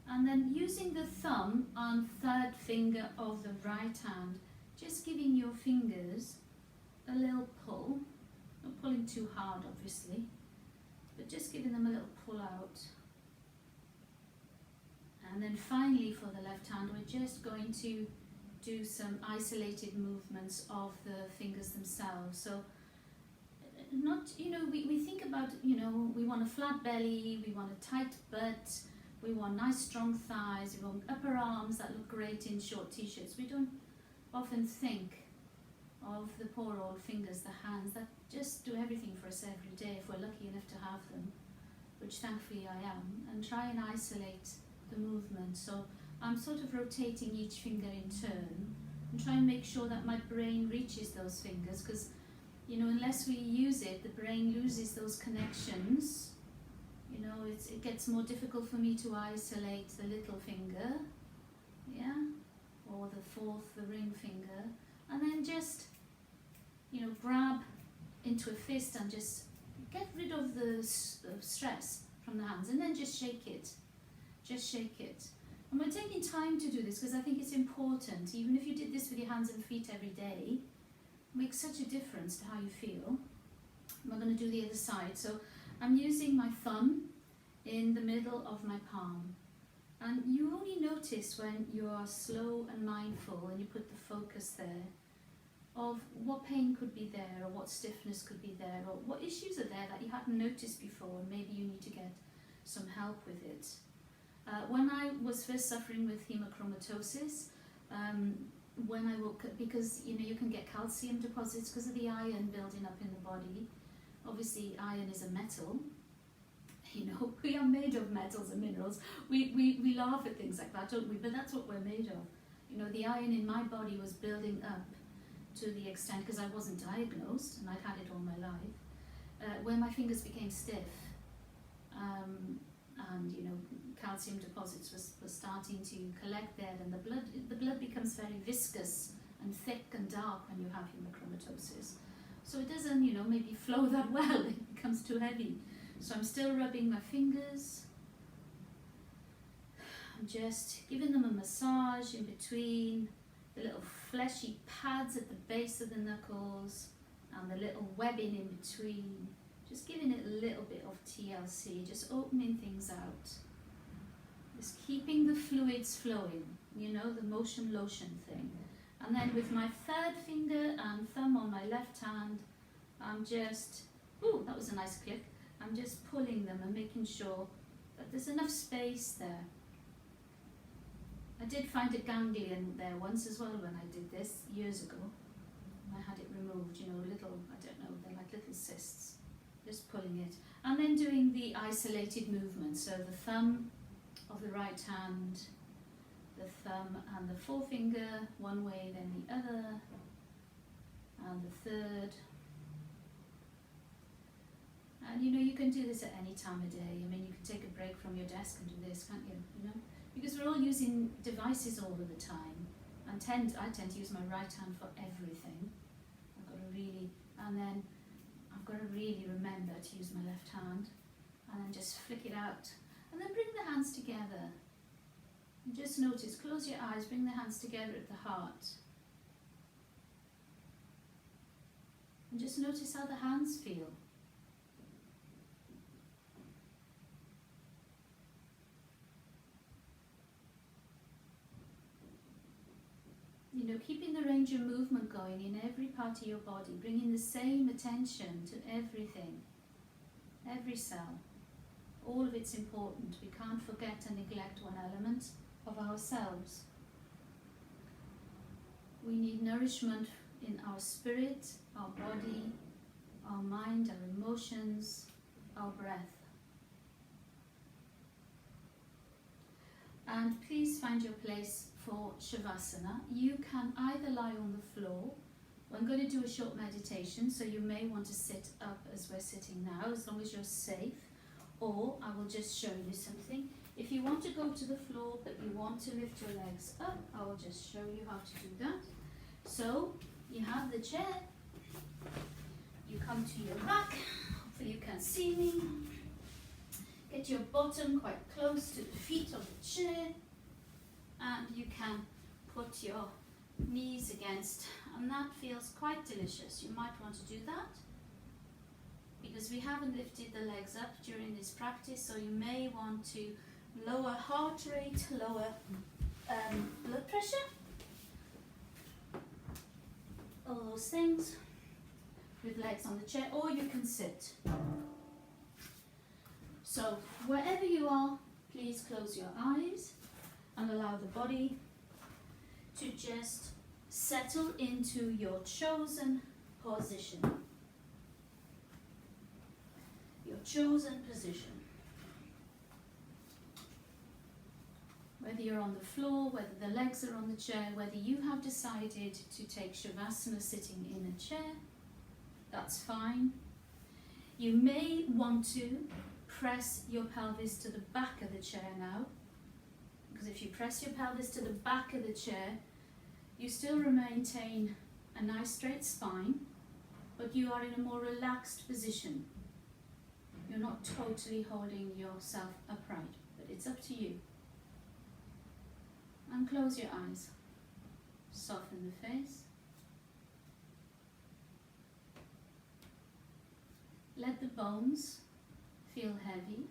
And then using the thumb and third finger of the right hand, just giving your fingers a little pull. Not pulling too hard, obviously, but just giving them a little pull out. And then finally for the left hand, we're just going to do some isolated movements of the fingers themselves. So not, we think about, we want a flat belly, we want a tight butt, we want nice strong thighs, we want upper arms that look great in short t-shirts. We don't often think of the poor old fingers, the hands, that just do everything for us every day if we're lucky enough to have them, which thankfully I am, and try and isolate the movement. So I'm sort of rotating each finger in turn and try and make sure that my brain reaches those fingers, because unless we use it, the brain loses those connections. It gets more difficult for me to isolate the little finger, or the ring finger, and then just grab into a fist and just get rid of the stress from the hands, and then just shake it. And we're taking time to do this because I think it's important. Even if you did this with your hands and feet every day, it makes such a difference to how you feel. I'm going to do the other side. So I'm using my thumb in the middle of my palm. And you only notice when you are slow and mindful and you put the focus there of what pain could be there, or what stiffness could be there, or what issues are there that you hadn't noticed before, and maybe you need to get some help with it. When I was first suffering with haemochromatosis, when I woke up, because you can get calcium deposits because of the iron building up in the body. Obviously iron is a metal. We are made of metals and minerals. We laugh at things like that, don't we? But that's what we're made of. The iron in my body was building up to the extent, because I wasn't diagnosed and I'd had it all my life, where my fingers became stiff. And calcium deposits was starting to collect there, and the blood becomes very viscous and thick and dark when you have haemochromatosis. So it doesn't, maybe flow that well. It becomes too heavy. So I'm still rubbing my fingers. I'm just giving them a massage in between the little fleshy pads at the base of the knuckles and the little webbing in between. Just giving it a little bit of TLC, just opening things out. Just keeping the fluids flowing, the motion lotion thing. And then with my third finger and thumb on my left hand, I'm just, that was a nice click. I'm just pulling them and making sure that there's enough space there. I did find a ganglion there once as well when I did this years ago. I had it removed, little, I don't know, they're like little cysts. Just pulling it. And then doing the isolated movement. So the thumb of the right hand, the thumb and the forefinger, one way, then the other, and the third. And you can do this at any time of day. I mean, you can take a break from your desk and do this, can't you? Because we're all using devices all of the time. And I tend to use my right hand for everything. And then I've got to really remember to use my left hand, and then just flick it out. And then bring the hands together. And just notice, close your eyes, bring the hands together at the heart. And just notice how the hands feel. Keeping the range of movement going in every part of your body, bringing the same attention to everything, every cell. All of it's important. We can't forget and neglect one element of ourselves. We need nourishment in our spirit, our body, our mind, our emotions, our breath. And please find your place for Shavasana. You can either lie on the floor. I'm going to do a short meditation, so you may want to sit up as we're sitting now, as long as you're safe, or I will just show you something. If you want to go to the floor but you want to lift your legs up, I will just show you how to do that. So you have the chair, you come to your back, hopefully you can see me. Get your bottom quite close to the feet of the chair, and you can put your knees against, and that feels quite delicious. You might want to do that because we haven't lifted the legs up during this practice, so you may want to lower heart rate, lower blood pressure, all those things with legs on the chair, or you can sit. So wherever you are, please close your eyes and allow the body to just settle into your chosen position. Your chosen position. Whether you're on the floor, whether the legs are on the chair, whether you have decided to take Shavasana sitting in a chair, that's fine. You may want to press your pelvis to the back of the chair now, because if you press your pelvis to the back of the chair, you still maintain a nice straight spine, but you are in a more relaxed position. You're not totally holding yourself upright, but it's up to you. And close your eyes. Soften the face. Let the bones feel heavy.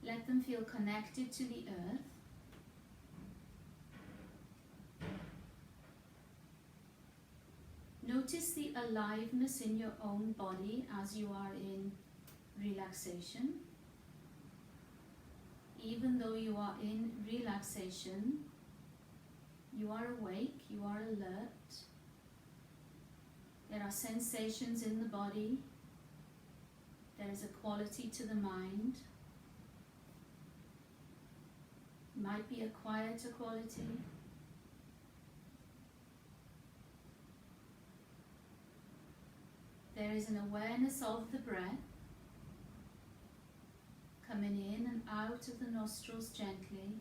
Let them feel connected to the earth. Notice the aliveness in your own body as you are in relaxation. Even though you are in relaxation, you are awake, you are alert. There are sensations in the body. There is a quality to the mind. It might be a quieter quality. There is an awareness of the breath coming in and out of the nostrils gently.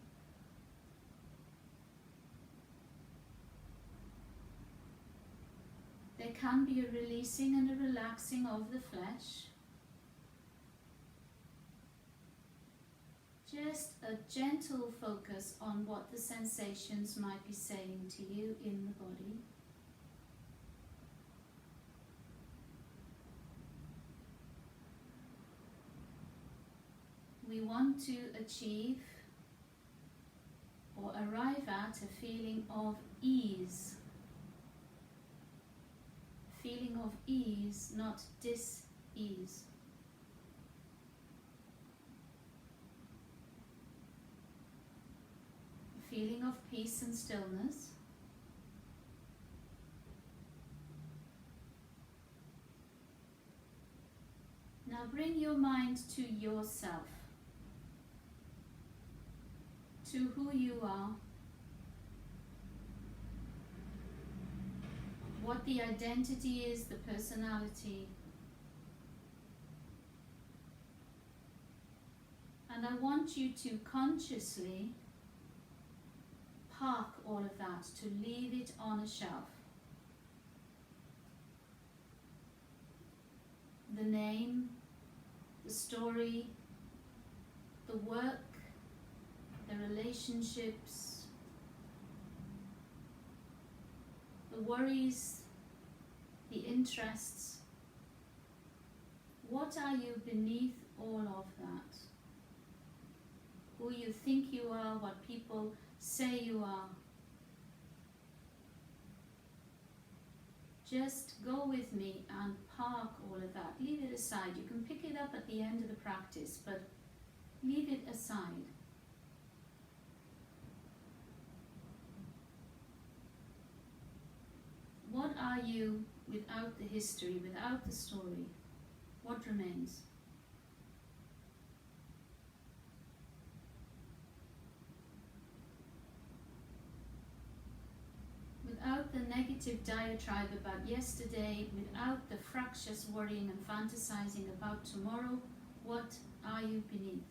There can be a releasing and a relaxing of the flesh. Just a gentle focus on what the sensations might be saying to you in the body. We want to achieve or arrive at a feeling of ease. Feeling of ease, not dis-ease. A feeling of peace and stillness. Now bring your mind to yourself, to who you are, what the identity is, the personality. And I want you to consciously park all of that, to leave it on a shelf. The name, the story, the work, the relationships, the worries, the interests. What are you beneath all of that? Who you think you are, what people say you are. Just go with me and park all of that. Leave it aside. You can pick it up at the end of the practice, but leave it aside. What are you without the history, without the story? What remains? without the negative diatribe about yesterday, without the fractious worrying and fantasizing about tomorrow, what are you beneath?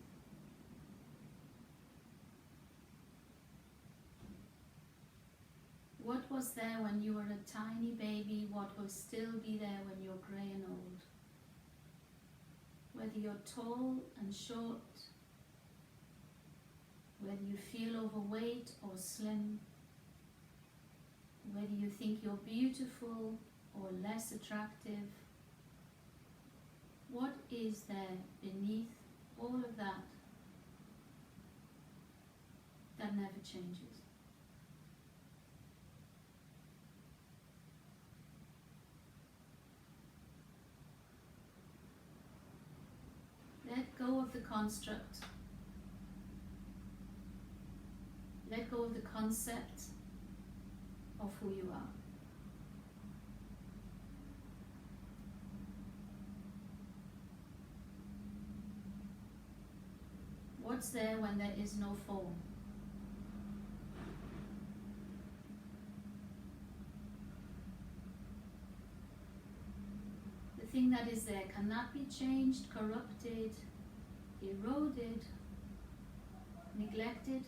What was there when you were a tiny baby? What will still be there when you're grey and old? Whether you're tall and short, whether you feel overweight or slim, whether you think you're beautiful or less attractive, what is there beneath all of that that never changes? Let go of the construct. Let go of the concept of who you are. What's there when there is no form? The thing that is there cannot be changed, corrupted, eroded, neglected.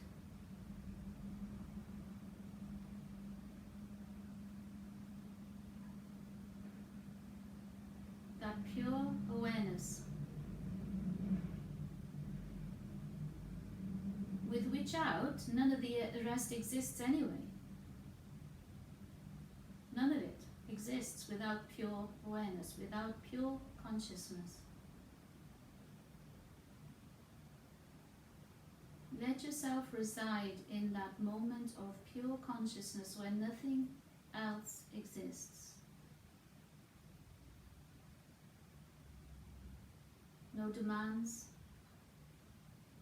That pure awareness with which out none of the rest exists anyway. None of it exists without pure awareness, without pure consciousness. Let yourself reside in that moment of pure consciousness where nothing else exists. No demands,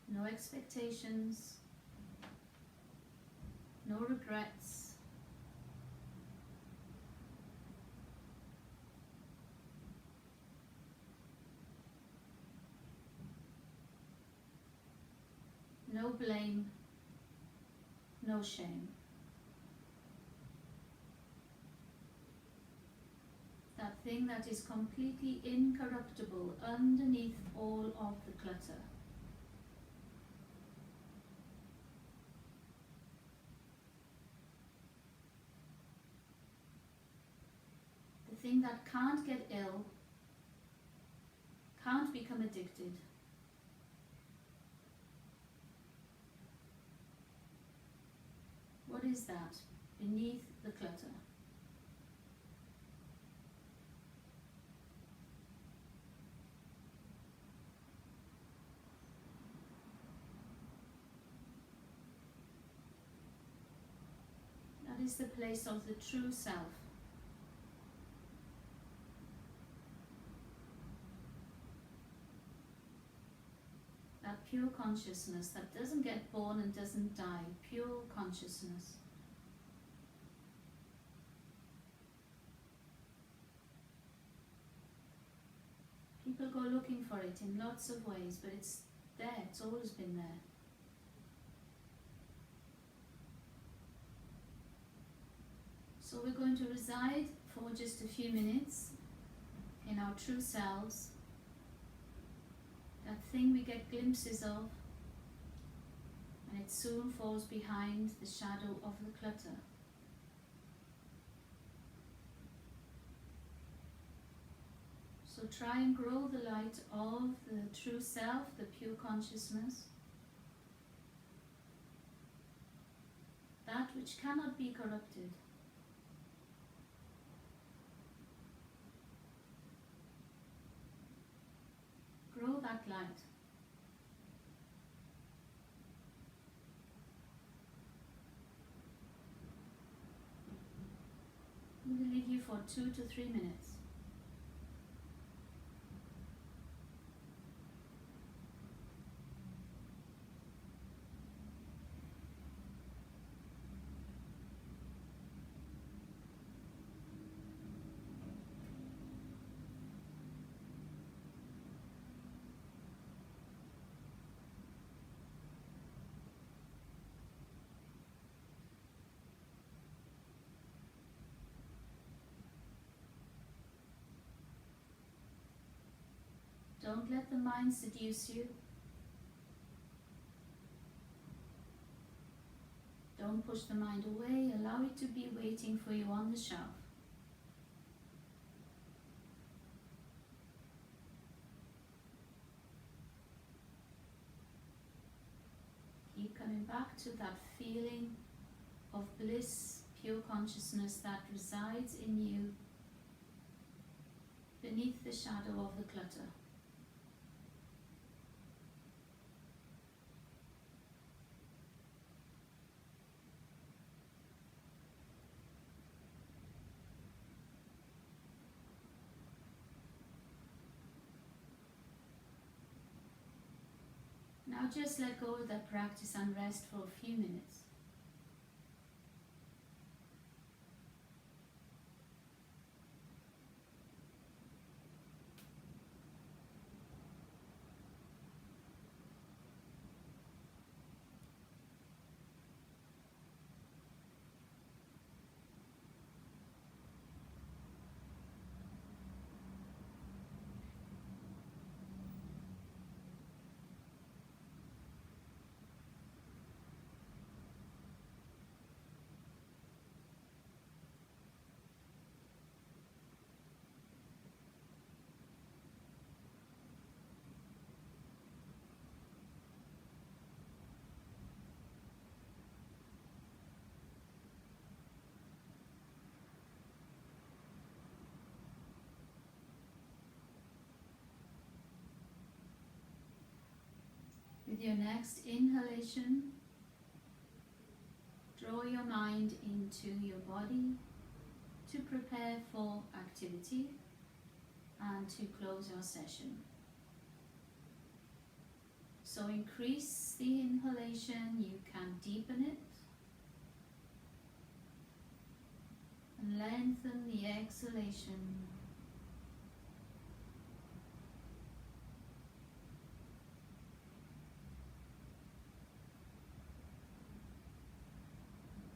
no expectations, no regrets. No blame, no shame. That thing that is completely incorruptible underneath all of the clutter. The thing that can't get ill, can't become addicted. What is that beneath the clutter? That is the place of the true self. That pure consciousness that doesn't get born and doesn't die. Pure consciousness. People go looking for it in lots of ways, but it's there, it's always been there. So we're going to reside for just a few minutes in our true selves, that thing we get glimpses of, and it soon falls behind the shadow of the clutter. So try and grow the light of the true self, the pure consciousness, that which cannot be corrupted. Grow that light. I'm going to leave you for 2 to 3 minutes. Don't let the mind seduce you. Don't push the mind away. Allow it to be waiting for you on the shelf. Keep coming back to that feeling of bliss, pure consciousness that resides in you beneath the shadow of the clutter. Now just let go of that practice and rest for a few minutes. With your next inhalation, draw your mind into your body to prepare for activity and to close your session. So increase the inhalation, you can deepen it, and lengthen the exhalation.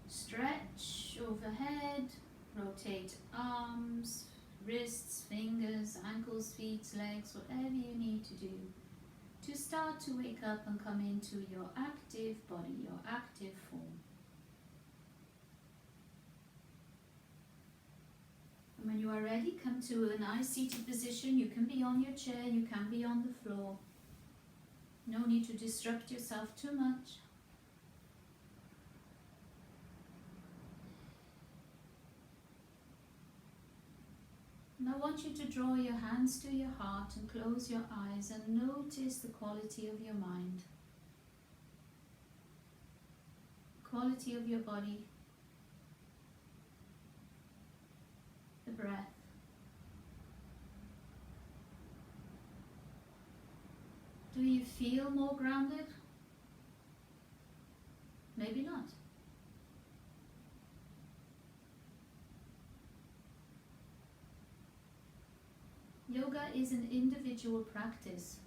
Stretch overhead, rotate arms, wrists, fingers, ankles, feet, legs, whatever you need to do to start to wake up and come into your active body, your active form. And when you are ready, come to a nice seated position. You can be on your chair, you can be on the floor. No need to disrupt yourself too much. And I want you to draw your hands to your heart and close your eyes and notice the quality of your mind, quality of your body, the breath. Do you feel more grounded? Maybe not. Yoga is an individual practice.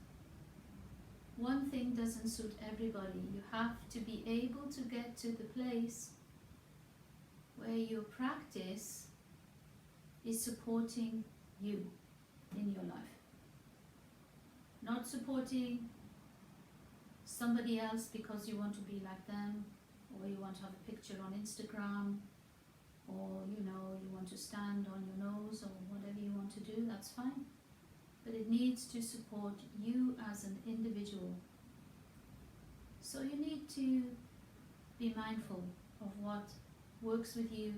One thing doesn't suit everybody. You have to be able to get to the place where your practice is supporting you in your life. Not supporting somebody else because you want to be like them, or you want to have a picture on Instagram, or you want to stand on your nose, or whatever you want to do, that's fine. But it needs to support you as an individual. So you need to be mindful of what works with you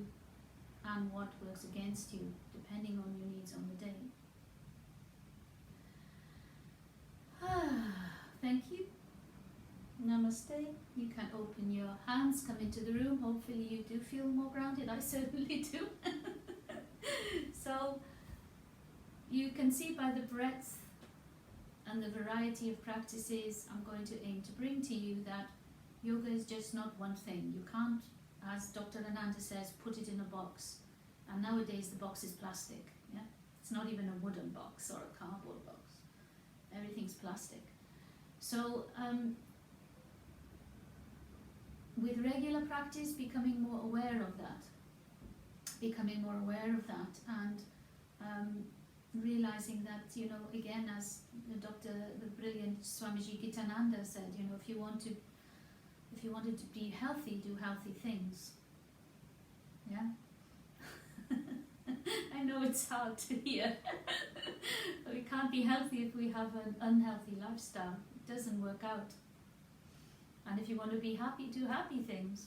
and what works against you, depending on your needs on the day. Thank you. Namaste. You can open your hands, come into the room. Hopefully you do feel more grounded. I certainly do. So you can see by the breadth and the variety of practices I'm going to aim to bring to you that yoga is just not one thing. You can't, as Dr. Ananda says, put it in a box. And nowadays the box is plastic. Yeah, it's not even a wooden box or a cardboard box. Everything's plastic. So with regular practice, becoming more aware of that, and realizing that, you know, again, as the brilliant Swamiji Gitananda said, you know, if you wanted to be healthy, do healthy things. Yeah. I know it's hard to hear. But we can't be healthy if we have an unhealthy lifestyle. It doesn't work out. And if you want to be happy, do happy things.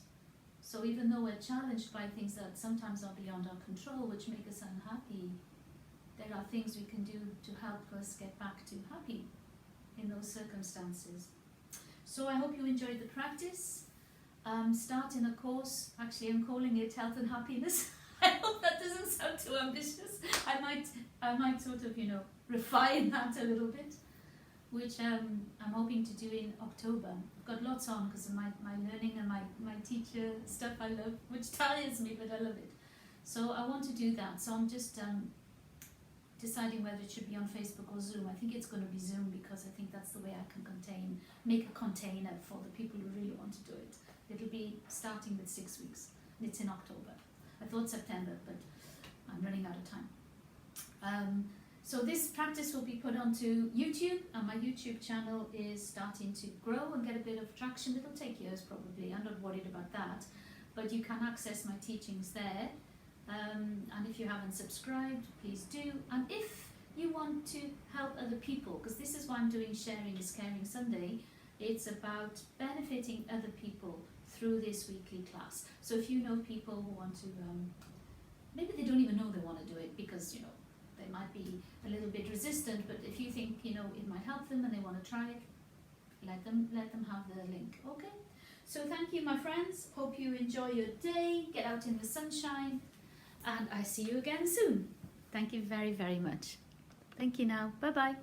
So even though we're challenged by things that sometimes are beyond our control, which make us unhappy, there are things we can do to help us get back to happy in those circumstances. So I hope you enjoyed the practice. Starting a course, actually I'm calling it Health and Happiness. I hope that doesn't sound too ambitious. I might sort of, you know, refine that a little bit, which I'm hoping to do in October. I've got lots on because of my learning and my teacher stuff I love, which tires me, but I love it. So I want to do that. So I'm just deciding whether it should be on Facebook or Zoom. I think it's going to be Zoom because I think that's the way I can make a container for the people who really want to do it. It'll be starting with 6 weeks. It's in October. I thought September, but I'm running out of time. So this practice will be put onto YouTube, and my YouTube channel is starting to grow and get a bit of traction. It'll take years probably, I'm not worried about that, but you can access my teachings there. And if you haven't subscribed, please do. And if you want to help other people, because this is why I'm doing Sharing is Caring Sunday, it's about benefiting other people through this weekly class. So if you know people who want to, maybe they don't even know they want to do it because, you know, they might be a little bit resistant, but if you think, you know, it might help them and they want to try it, let them have the link. Okay? So thank you, my friends. Hope you enjoy your day. Get out in the sunshine. And I see you again soon. Thank you very, very much. Thank you now. Bye-bye.